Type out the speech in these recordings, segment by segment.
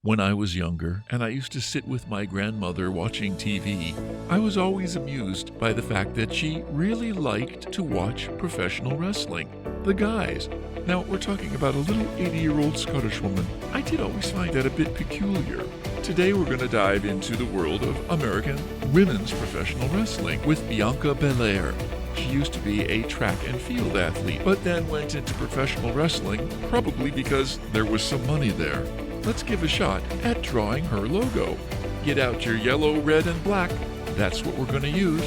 When I was younger and I used to sit with my grandmother watching TV, I was always amused by the fact that she really liked to watch professional wrestling. The guys. Now, we're talking about a little 80-year-old Scottish woman. I did always find that a bit peculiar. Today we're going to dive into the world of American women's professional wrestling with Bianca Belair. She used to be a track and field athlete, but then went into professional wrestling, probably because there was some money there. Let's give a shot at drawing her logo. Get out your yellow, red, and black. That's what we're going to use.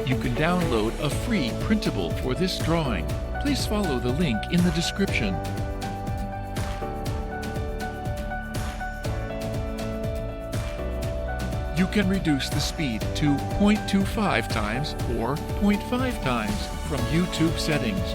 You can download a free printable for this drawing. Please follow the link in the description. You can reduce the speed to 0.25 times or 0.5 times from YouTube settings.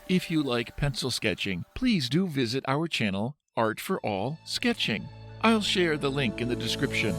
If you like pencil sketching, please do visit our channel, Art for All Sketching. I'll share the link in the description.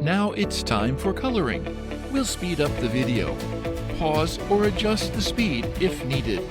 Now it's time for coloring. We'll speed up the video, pause or adjust the speed if needed.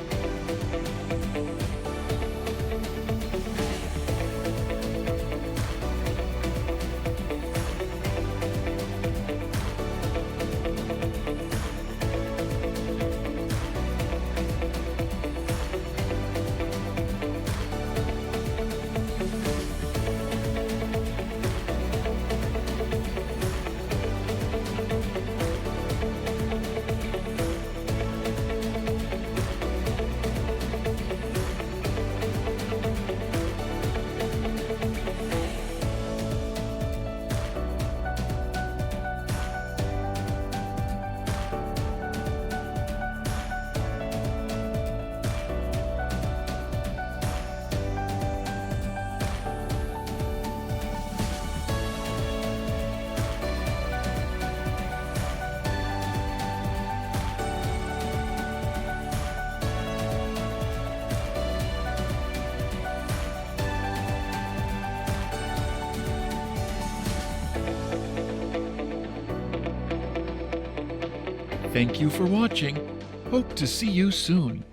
Thank you for watching. Hope to see you soon.